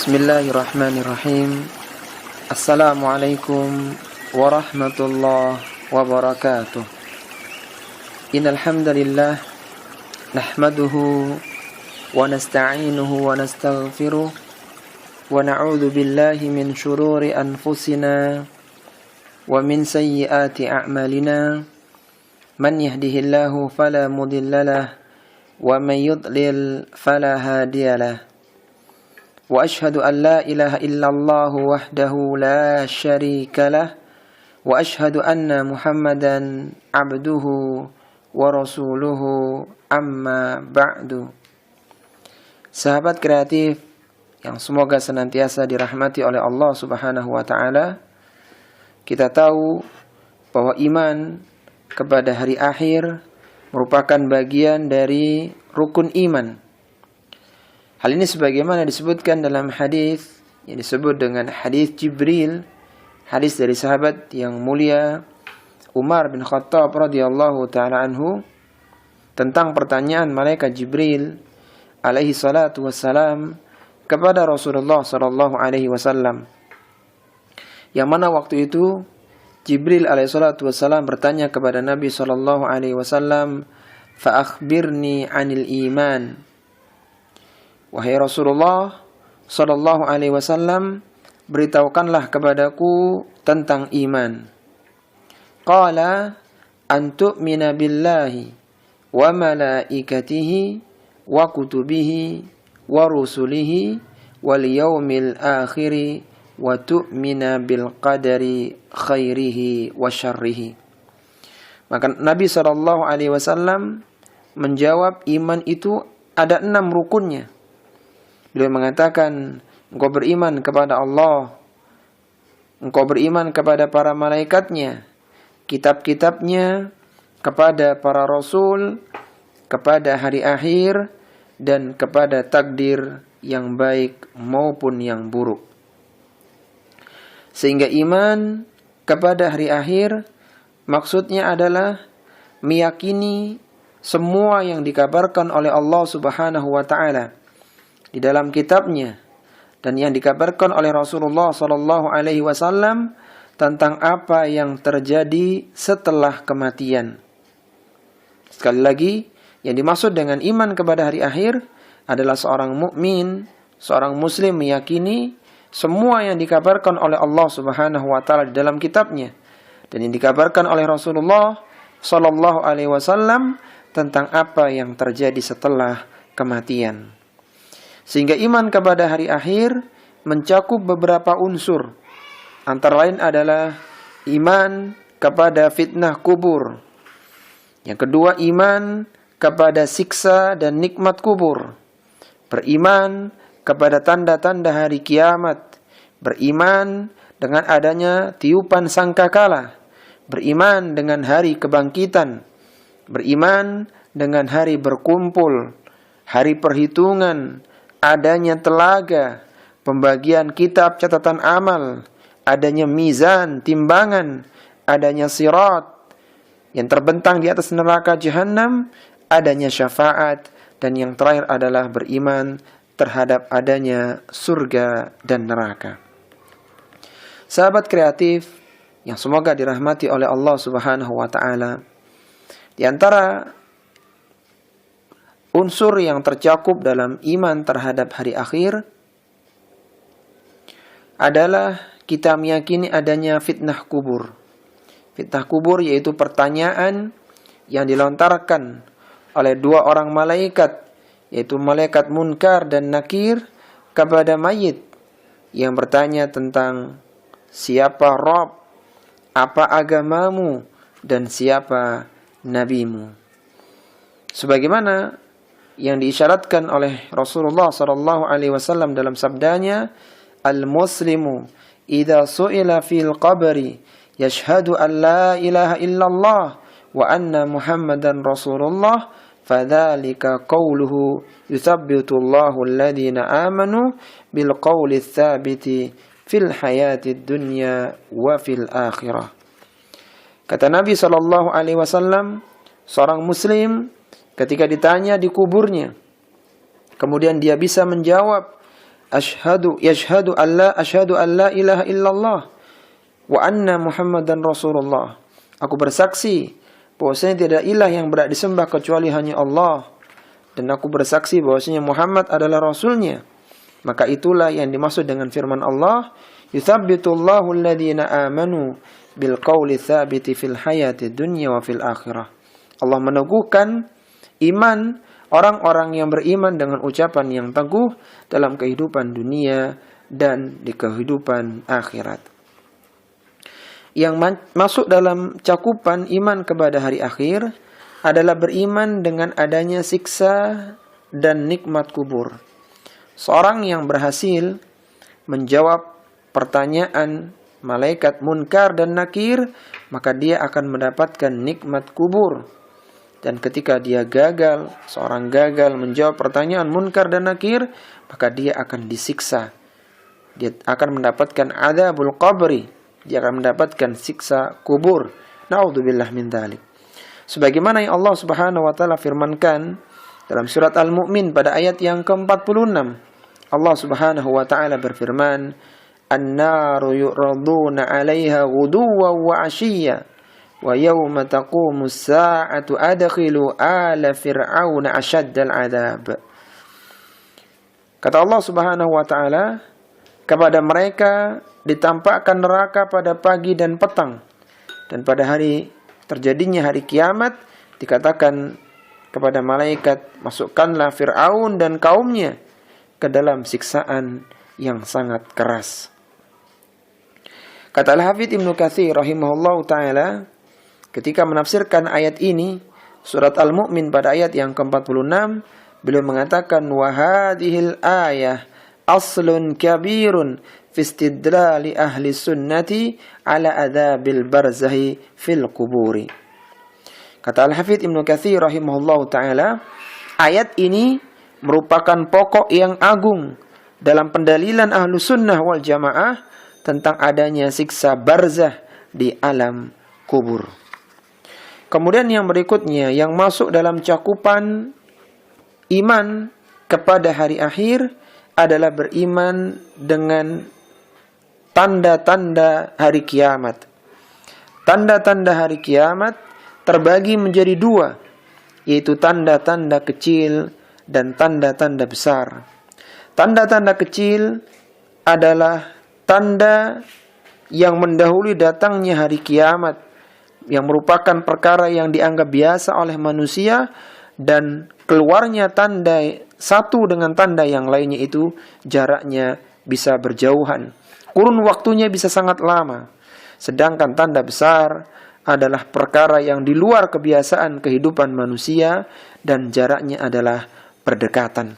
Bismillahirrahmanirrahim. Assalamualaikum warahmatullahi wabarakatuh. Innal hamdalillah nahmaduhu wa nasta'inuhu wa nastaghfiruh wa na'udzu billahi min shururi anfusina wa min sayyiati a'malina. Man yahdihillahu fala mudhillalah wa man yudlil fala hadiyalah. Wa ashhadu an la ilaha illallah wahdahu la syarika lah wa ashhadu anna Muhammadan abduhu wa rasuluhu amma ba'du. Sahabat kreatif yang semoga senantiasa dirahmati oleh Allah Subhanahu wa taala, kita tahu bahwa iman kepada hari akhir merupakan bagian dari rukun iman. Hal ini sebagaimana disebutkan dalam hadis yang disebut dengan hadis Jibril, hadis dari sahabat yang mulia Umar bin Khattab radhiyallahu taala anhu, tentang pertanyaan malaikat Jibril alaihi salatu wassalam kepada Rasulullah sallallahu alaihi wasallam. Yang mana waktu itu Jibril alaihi salatu wassalam bertanya kepada Nabi sallallahu alaihi wasallam, "Fa akhbirni 'anil iman." Wahai Rasulullah sallallahu alaihi wasallam, beritahukanlah kepadaku tentang iman. Qala an tu'mina billahi wa malaikatihi wa kutubihi wa rusulihi wal yaumil akhiri wa tu'mina bil qadari khairihi wa syarrihi. Maka Nabi sallallahu alaihi wasallam menjawab, iman itu ada 6 rukunnya. Beliau mengatakan, engkau beriman kepada Allah, engkau beriman kepada para malaikatnya, kitab-kitabnya, kepada para rasul, kepada hari akhir, dan kepada takdir yang baik maupun yang buruk. Sehingga iman kepada hari akhir maksudnya adalah meyakini semua yang dikabarkan oleh Allah Subhanahu wa taala di dalam kitabnya dan yang dikabarkan oleh Rasulullah sallallahu alaihi wasallam tentang apa yang terjadi setelah kematian. Sekali lagi, yang dimaksud dengan iman kepada hari akhir adalah seorang mukmin, seorang muslim meyakini semua yang dikabarkan oleh Allah Subhanahu wa taala di dalam kitabnya dan yang dikabarkan oleh Rasulullah sallallahu alaihi wasallam tentang apa yang terjadi setelah kematian. Sehingga iman kepada hari akhir mencakup beberapa unsur. Antara lain adalah iman kepada fitnah kubur. Yang kedua, iman kepada siksa dan nikmat kubur. Beriman kepada tanda-tanda hari kiamat. Beriman dengan adanya tiupan sangkakala. Beriman dengan hari kebangkitan. Beriman dengan hari berkumpul, hari perhitungan, adanya telaga, pembagian kitab catatan amal, adanya mizan, timbangan, adanya sirat yang terbentang di atas neraka jahanam, adanya syafaat, dan yang terakhir adalah beriman terhadap adanya surga dan neraka. Sahabat kreatif yang semoga dirahmati oleh Allah Subhanahu wa taala, di antara unsur yang tercakup dalam iman terhadap hari akhir adalah kita meyakini adanya fitnah kubur. Fitnah kubur yaitu pertanyaan yang dilontarkan oleh 2 orang malaikat, yaitu malaikat Munkar dan Nakir, kepada mayit yang bertanya tentang siapa Rabb, apa agamamu, dan siapa nabimu. Sebagaimana yang diisyaratkan oleh Rasulullah sallallahu alaihi wasallam dalam sabdanya, al-muslimu idza su'ila fil qabri yashhadu an la ilaha illallah wa anna Muhammadan Rasulullah fadzalika qawluhu yuthabbitu Allahu alladhina amanu bil qawli tsabiti fil hayatid dunya wa fil akhirah. Kata Nabi sallallahu alaihi wasallam, seorang muslim ketika ditanya di kuburnya, kemudian dia bisa menjawab Asyhadu an la ilaha illallah wa anna Muhammadan Rasulullah. Aku bersaksi bahwasanya tidak ilah yang berhak disembah kecuali hanya Allah, dan aku bersaksi bahwasanya Muhammad adalah Rasulnya. Maka itulah yang dimaksud dengan firman Allah, yuthabbitullahu alladhina amanu bil qawli tsabiti fil hayati dunya wa fil akhirah. Allah meneguhkan iman orang-orang yang beriman dengan ucapan yang teguh dalam kehidupan dunia dan di kehidupan akhirat. Yang masuk dalam cakupan iman kepada hari akhir adalah beriman dengan adanya siksa dan nikmat kubur. Seorang yang berhasil menjawab pertanyaan malaikat Munkar dan Nakir, maka dia akan mendapatkan nikmat kubur. Dan ketika dia gagal, seorang gagal menjawab pertanyaan Munkar dan Nakir, maka dia akan disiksa. Dia akan mendapatkan adzabul qabri, dia akan mendapatkan siksa kubur. Na'udzubillah min dzalik. Sebagaimana yang Allah Subhanahu wa taala firmankan dalam surat Al-Mu'min pada ayat yang ke-46. Allah Subhanahu wa taala berfirman, "An-naru yu'raduna 'alaiha ghuduwwan wa 'ashiyya wa yawma taqumu as-sa'atu adkhilu ala fir'auna ashaddal 'adzab." Kata Allah Subhanahu wa taala, kepada mereka ditampakkan neraka pada pagi dan petang, dan pada hari terjadinya hari kiamat dikatakan kepada malaikat, masukkanlah Fir'aun dan kaumnya ke dalam siksaan yang sangat keras. Kata Al-Hafidz Ibnu Katsir rahimahullahu taala ketika menafsirkan ayat ini, surat Al-Mu'min pada ayat yang ke-46, beliau mengatakan, wa hadhil ayah aslun kabirun fi istidlali ahli sunnati ala adzabil barzahi fil quburi. Kata Al-Hafidz Ibnu Katsir rahimahullahu taala, ayat ini merupakan pokok yang agung dalam pendalilan ahlu sunnah wal jamaah tentang adanya siksa barzah di alam kubur. Kemudian yang berikutnya yang masuk dalam cakupan iman kepada hari akhir adalah beriman dengan tanda-tanda hari kiamat. Tanda-tanda hari kiamat terbagi menjadi dua, yaitu tanda-tanda kecil dan tanda-tanda besar. Tanda-tanda kecil adalah tanda yang mendahului datangnya hari kiamat, yang merupakan perkara yang dianggap biasa oleh manusia, dan keluarnya tanda satu dengan tanda yang lainnya itu jaraknya bisa berjauhan. Kurun waktunya bisa sangat lama. Sedangkan tanda besar adalah perkara yang di luar kebiasaan kehidupan manusia dan jaraknya adalah berdekatan.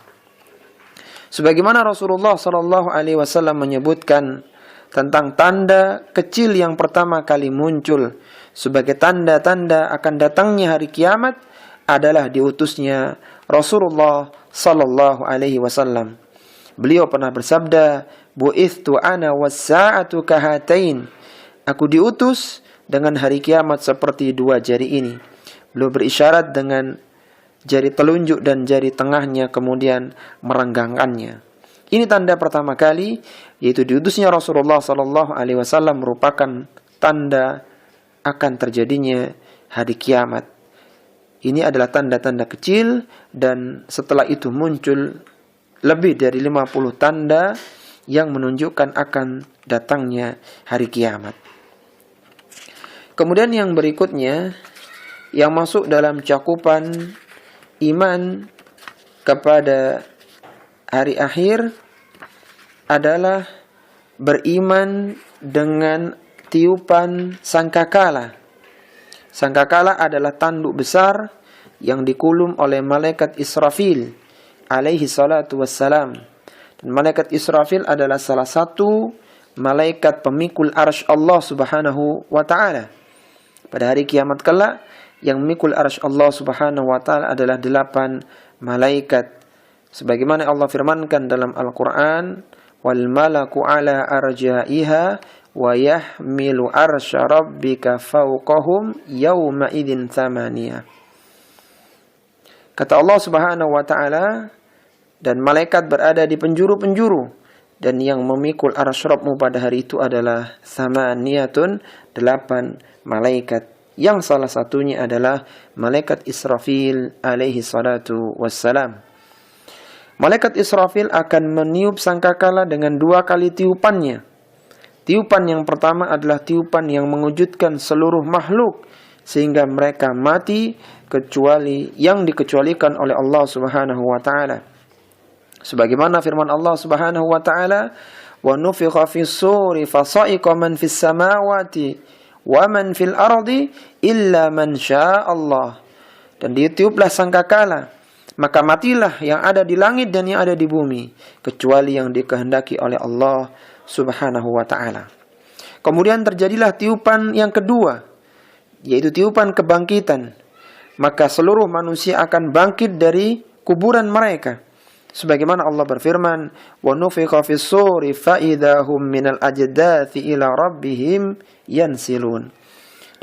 Sebagaimana Rasulullah sallallahu alaihi wasallam menyebutkan tentang tanda kecil yang pertama kali muncul sebagai tanda-tanda akan datangnya hari kiamat adalah diutusnya Rasulullah sallallahu alaihi wasallam. Beliau pernah bersabda, "Bu'ithtu ana was-sa'atu kahatain." Aku diutus dengan hari kiamat seperti dua jari ini. Beliau berisyarat dengan jari telunjuk dan jari tengahnya, kemudian merenggangkannya. Ini tanda pertama kali, yaitu diutusnya Rasulullah sallallahu alaihi wasallam merupakan tanda akan terjadinya hari kiamat. Ini adalah tanda-tanda kecil, dan setelah itu muncul lebih dari 50 tanda yang menunjukkan akan datangnya hari kiamat. Kemudian yang berikutnya yang masuk dalam cakupan iman kepada hari akhir adalah beriman dengan tiupan sangkakala. Sangkakala adalah tanduk besar yang dikulum oleh malaikat Israfil alaihi salatu wassalam. Dan malaikat Israfil adalah salah satu malaikat pemikul arsy Allah Subhanahu wa taala. Pada hari kiamat kelak, yang memikul arsy Allah Subhanahu wa taala adalah 8 malaikat. Sebagaimana Allah firmankan dalam Al-Qur'an, "Wal malaku ala arja'iha wa yahmilu arsya rabbika fawqahum yawma idzin tsamaniyah." Kata Allah Subhanahu wa taala, dan malaikat berada di penjuru-penjuru dan yang memikul arsy-Rabbmu pada hari itu adalah samaniyatun, 8 malaikat, yang salah satunya adalah malaikat Israfil alaihi salatu wassalam. Malaikat Israfil akan meniup sangkakala dengan 2 kali tiupannya. Tiupan yang pertama adalah tiupan yang mengejutkan seluruh makhluk sehingga mereka mati kecuali yang dikecualikan oleh Allah Subhanahu wa taala. Sebagaimana firman Allah Subhanahu wa taala, "Wa nufikha fis suri fasa'iqa man fis samawati wa man fil ardi illa man syaa Allah." Dan ditiuplah sangkakala, maka matilah yang ada di langit dan yang ada di bumi kecuali yang dikehendaki oleh Allah Subhanahu wa taala. Kemudian terjadilah tiupan yang kedua, yaitu tiupan kebangkitan. Maka seluruh manusia akan bangkit dari kuburan mereka. Sebagaimana Allah berfirman, "Wa nufikha fis suri fa idahum minal ajdathi ila rabbihim yansilun."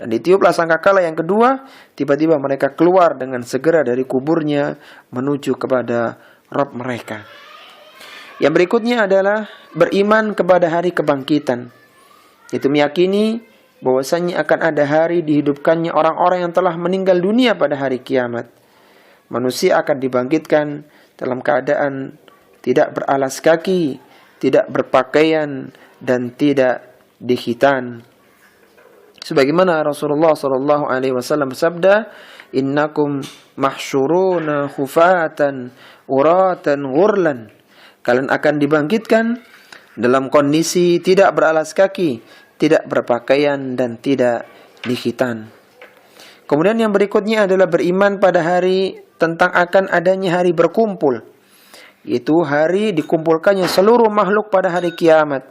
Dan ditiuplah sangkakala yang kedua, tiba-tiba mereka keluar dengan segera dari kuburnya menuju kepada Rabb mereka. Yang berikutnya adalah beriman kepada hari kebangkitan. Itu meyakini bahwasanya akan ada hari dihidupkannya orang-orang yang telah meninggal dunia pada hari kiamat. Manusia akan dibangkitkan dalam keadaan tidak beralas kaki, tidak berpakaian, dan tidak dikhitan. Sebagaimana Rasulullah SAW bersabda, "Innakum mahsyuruna khufatan uratan ghurlan." Kalian akan dibangkitkan dalam kondisi tidak beralas kaki, tidak berpakaian, dan tidak dikhitan. Kemudian yang berikutnya adalah beriman pada hari tentang akan adanya hari berkumpul, yaitu hari dikumpulkannya seluruh makhluk pada hari kiamat.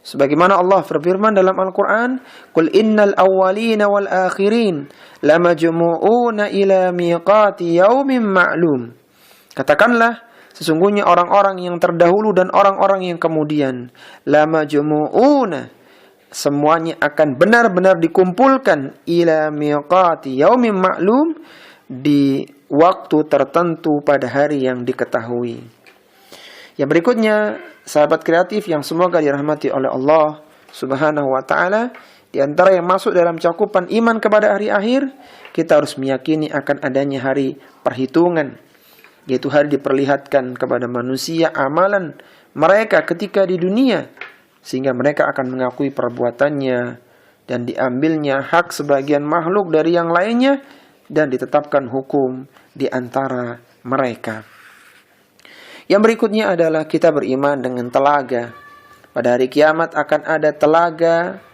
Sebagaimana Allah berfirman dalam Al-Quran, "Qul innal awwalina wal akhirin lamajmu'una ila miqati yaumin ma'lum." Katakanlah, sesungguhnya orang-orang yang terdahulu dan orang-orang yang kemudian, lamajmu'una, semuanya akan benar-benar dikumpulkan ila miqati yaumin ma'lum, di waktu tertentu pada hari yang diketahui. Yang berikutnya, sahabat kreatif yang semoga dirahmati oleh Allah Subhanahu wa taala, di antara yang masuk dalam cakupan iman kepada hari akhir, kita harus meyakini akan adanya hari perhitungan, yaitu hari diperlihatkan kepada manusia amalan mereka ketika di dunia, sehingga mereka akan mengakui perbuatannya dan diambilnya hak sebagian makhluk dari yang lainnya dan ditetapkan hukum di antara mereka. Yang berikutnya adalah kita beriman dengan telaga. Pada hari kiamat akan ada telaga,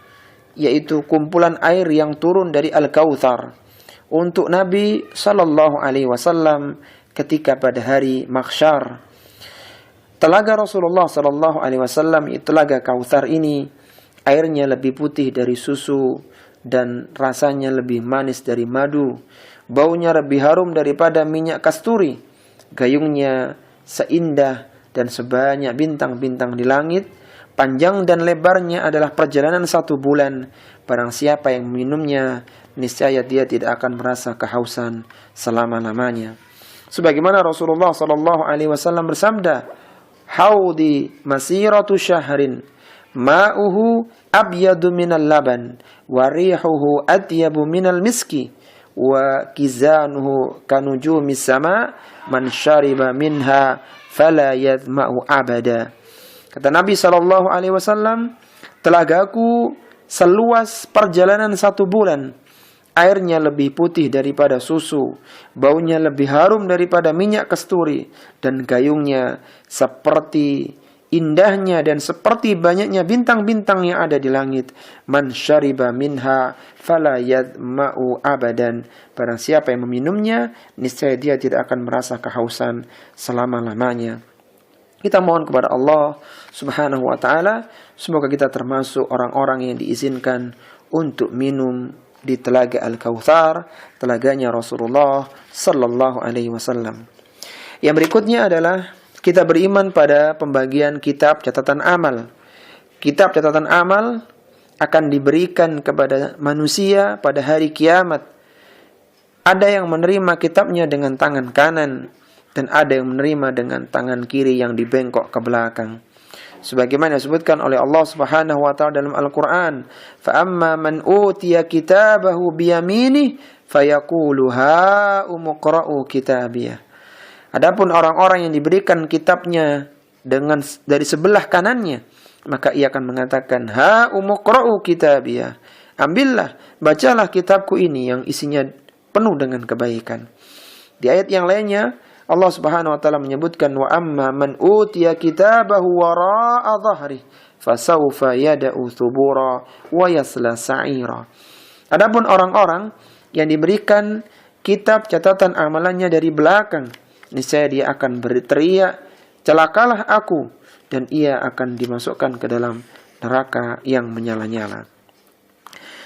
yaitu kumpulan air yang turun dari Al-Kautsar untuk Nabi sallallahu alaihi wasallam ketika pada hari mahsyar. Telaga Rasulullah sallallahu alaihi wasallam, telaga Kautsar ini, airnya lebih putih dari susu dan rasanya lebih manis dari madu. Baunya lebih harum daripada minyak kasturi. Gayungnya seindah dan sebanyak bintang-bintang di langit. Panjang dan lebarnya adalah perjalanan 1 bulan. Barang siapa yang meminumnya, niscaya dia tidak akan merasa kehausan selama-lamanya. Sebagaimana Rasulullah SAW bersabda, "Haudi masiratu syahrin, ma'uhu abyadu minal laban, wa rihuhu atyabu minal miski, wa kizanuhu kanujumis sama, man syariba minha fala yadma'u abada." Kata Nabi SAW, telagaku seluas perjalanan 1 bulan. Airnya lebih putih daripada susu, baunya lebih harum daripada minyak kasturi, dan gayungnya seperti indahnya dan seperti banyaknya bintang-bintang yang ada di langit. Man syariba minha fala yadma'u abadan. Barang siapa yang meminumnya, niscaya dia tidak akan merasa kehausan selama-lamanya. Kita mohon kepada Allah Subhanahu wa taala, semoga kita termasuk orang-orang yang diizinkan untuk minum di telaga Al-Kautsar, telaganya Rasulullah sallallahu alaihi wasallam. Yang berikutnya adalah kita beriman pada pembagian kitab catatan amal. Kitab catatan amal akan diberikan kepada manusia pada hari kiamat. Ada yang menerima kitabnya dengan tangan kanan dan ada yang menerima dengan tangan kiri yang dibengkok ke belakang. Sebagaimana disebutkan oleh Allah Subhanahu wa taala dalam Al-Qur'an, "Fa amma man utiya kitabahu biyaminih fayaqulu ha umqra'u kitabiyah." Adapun orang-orang yang diberikan kitabnya dari sebelah kanannya, maka ia akan mengatakan, "Ha umqra'u kitabiyah." Ambillah, bacalah kitabku ini yang isinya penuh dengan kebaikan. Di ayat yang lainnya Allah Subhanahu wa taala menyebutkan, wa amma man utiya kitabahu wara'a dhahri fasawfa yad'u thubura wa yasla sa'ira. Adapun orang-orang yang diberikan kitab catatan amalannya dari belakang, niscaya dia akan berteriak, celakalah aku, dan ia akan dimasukkan ke dalam neraka yang menyala-nyala.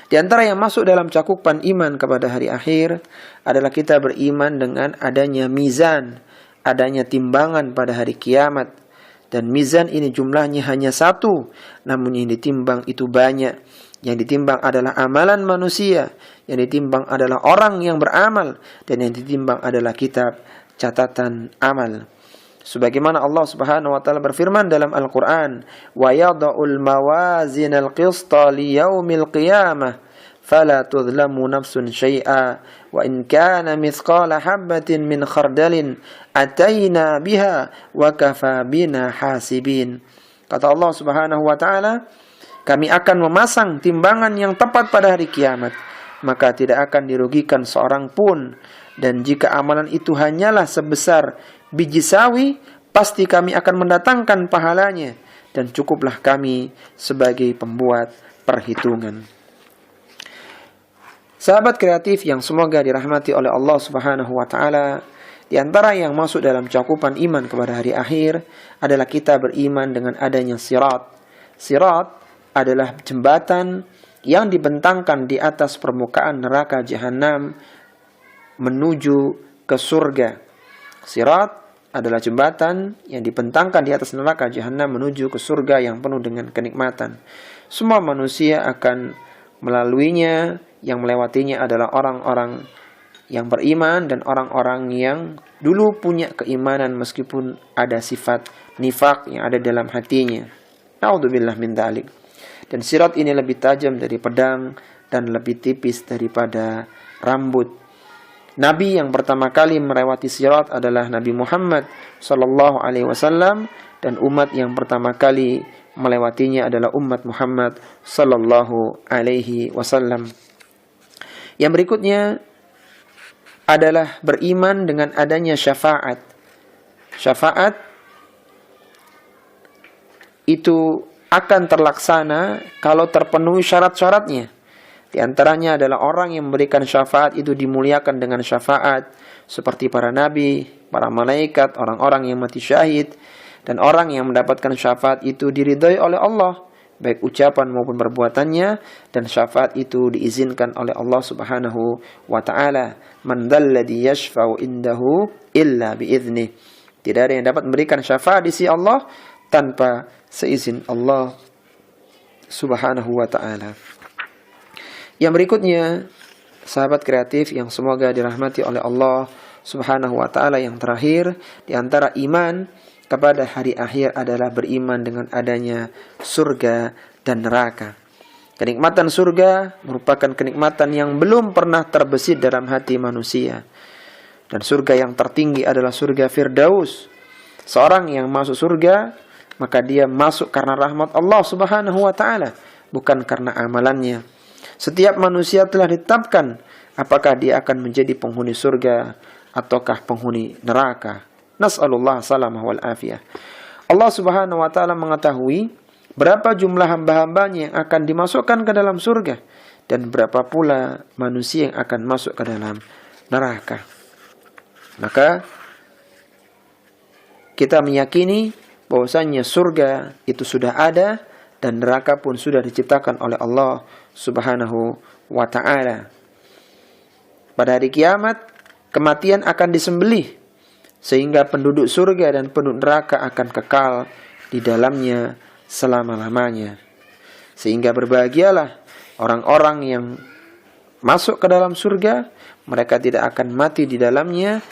Di antara yang masuk dalam cakupan iman kepada hari akhir adalah kita beriman dengan adanya mizan, adanya timbangan pada hari kiamat. Dan mizan ini jumlahnya hanya satu, namun yang ditimbang itu banyak. Yang ditimbang adalah amalan manusia, yang ditimbang adalah orang yang beramal, dan yang ditimbang adalah kitab catatan amal. Sebagaimana Allah Subhanahu wa taala berfirman dalam Al-Qur'an, "Wa yada'ul mawazinal qista liyaumil qiyamah fala tudhlamu nafsun syai'a wa in kana mithqala habatin min khardalin ataina biha wa kafa bina hasibin." Kata Allah Subhanahu wa taala, kami akan memasang timbangan yang tepat pada hari kiamat, maka tidak akan dirugikan seorang pun. Dan jika amalan itu hanyalah sebesar biji sawi, pasti kami akan mendatangkan pahalanya, dan cukuplah kami sebagai pembuat perhitungan. Sahabat kreatif yang semoga dirahmati oleh Allah Subhanahu wa taala, di antara yang masuk dalam cakupan iman kepada hari akhir adalah kita beriman dengan adanya sirat. Sirat adalah jembatan yang dibentangkan di atas permukaan neraka jahanam menuju ke surga. Sirat adalah jembatan yang dibentangkan di atas neraka jahanam menuju ke surga yang penuh dengan kenikmatan. Semua manusia akan melaluinya, yang melewatinya adalah orang-orang yang beriman dan orang-orang yang dulu punya keimanan meskipun ada sifat nifak yang ada dalam hatinya. Na'udzubillah min dzalik. Dan sirat ini lebih tajam dari pedang dan lebih tipis daripada rambut. Nabi yang pertama kali melewati sirat adalah Nabi Muhammad sallallahu alaihi wasallam, dan umat yang pertama kali melewatinya adalah umat Muhammad sallallahu alaihi wasallam. Yang berikutnya adalah beriman dengan adanya syafaat. Syafaat itu akan terlaksana kalau terpenuhi syarat-syaratnya. Di antaranya adalah orang yang memberikan syafaat itu dimuliakan dengan syafaat, seperti para nabi, para malaikat, orang-orang yang mati syahid, dan orang yang mendapatkan syafaat itu diridhai oleh Allah, baik ucapan maupun perbuatannya, dan syafaat itu diizinkan oleh Allah Subhanahu wa taala. Man dzalladzi yashfa'u indahu illa biiznih. Tidak ada yang dapat memberikan syafaat di sisi Allah tanpa seizin Allah Subhanahu wa taala. Yang berikutnya, sahabat kreatif yang semoga dirahmati oleh Allah Subhanahu wa taala, yang terakhir di antara iman kepada hari akhir adalah beriman dengan adanya surga dan neraka. Kenikmatan surga merupakan kenikmatan yang belum pernah terbesit dalam hati manusia. Dan surga yang tertinggi adalah surga Firdaus. Seorang yang masuk surga, maka dia masuk karena rahmat Allah Subhanahu wa taala, bukan karena amalannya. Setiap manusia telah ditetapkan apakah dia akan menjadi penghuni surga ataukah penghuni neraka. Nas'alullah salamah wal afiyah. Allah Subhanahu wa taala mengetahui berapa jumlah hamba-hambanya yang akan dimasukkan ke dalam surga, dan berapa pula manusia yang akan masuk ke dalam neraka. Maka kita meyakini bahwasannya surga itu sudah ada dan neraka pun sudah diciptakan oleh Allah Subhanahu wa ta'ala. Pada hari kiamat, kematian akan disembelih, sehingga penduduk surga dan penduduk neraka akan kekal di dalamnya selama-lamanya. Sehingga berbahagialah orang-orang yang masuk ke dalam surga, mereka tidak akan mati di dalamnya,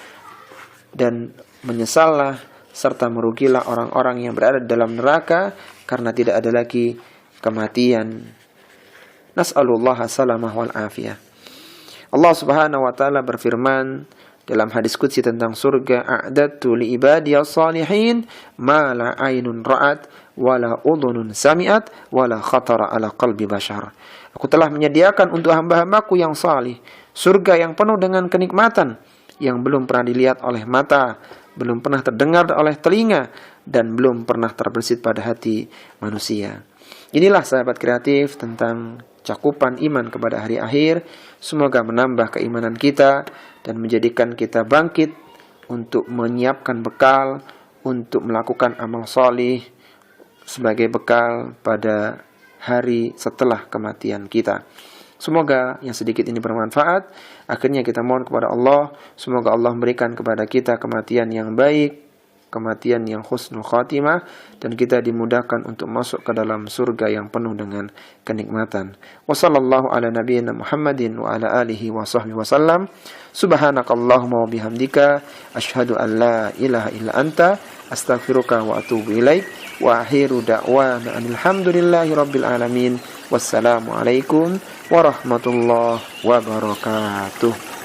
dan menyesallah serta merugilah orang-orang yang berada dalam neraka karena tidak ada lagi kematian. Nas'alullah salamah wal afiyah. Allah Subhanahu wa taala berfirman dalam hadis qudsi tentang surga, a'dadtu li ibadiyas salihin ma la ainun ra'at wala udhunun sami'at wala khatara ala qalbi bashar. Aku telah menyediakan untuk hamba-hambaku yang salih surga yang penuh dengan kenikmatan yang belum pernah dilihat oleh mata, belum pernah terdengar oleh telinga, dan belum pernah terbersit pada hati manusia. Inilah sahabat kreatif tentang cakupan iman kepada hari akhir. Semoga menambah keimanan kita dan menjadikan kita bangkit untuk menyiapkan bekal untuk melakukan amal solih sebagai bekal pada hari setelah kematian kita. Semoga yang sedikit ini bermanfaat. Akhirnya kita mohon kepada Allah, semoga Allah memberikan kepada kita kematian yang baik, kematian yang husnul khatimah, dan kita dimudahkan untuk masuk ke dalam surga yang penuh dengan kenikmatan. Wassallallahu ala nabiyyina Muhammadin wa ala alihi wa sahbihi wasallam. Subhanakallahumma wa bihamdika asyhadu an la ilaha illa anta astaghfiruka wa atubu ilaik. Wa akhiru da'wana alhamdulillahi rabbil alamin. Wassalamu alaikum warahmatullahi wabarakatuh.